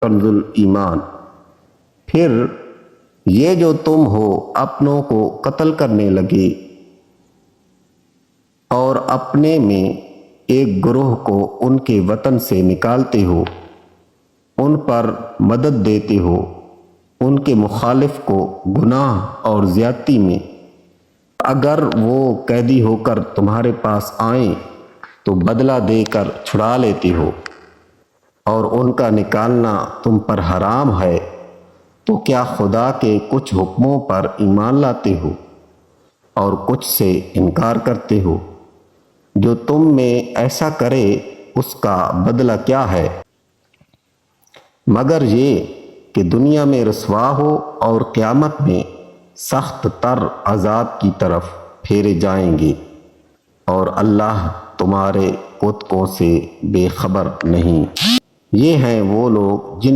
کنز ایمان۔ پھر یہ جو تم ہو اپنوں کو قتل کرنے لگے اور اپنے میں ایک گروہ کو ان کے وطن سے نکالتے ہو، ان پر مدد دیتے ہو، ان کے مخالف کو گناہ اور زیادتی میں، اگر وہ قیدی ہو کر تمہارے پاس آئیں تو بدلہ دے کر چھڑا لیتے ہو، اور ان کا نکالنا تم پر حرام ہے، تو کیا خدا کے کچھ حکموں پر ایمان لاتے ہو اور کچھ سے انکار کرتے ہو؟ جو تم میں ایسا کرے اس کا بدلہ کیا ہے؟ مگر یہ کہ دنیا میں رسوا ہو اور قیامت میں سخت تر عذاب کی طرف پھیرے جائیں گے، اور اللہ تمہارے کتوں سے بے خبر نہیں۔ یہ ہیں وہ لوگ جن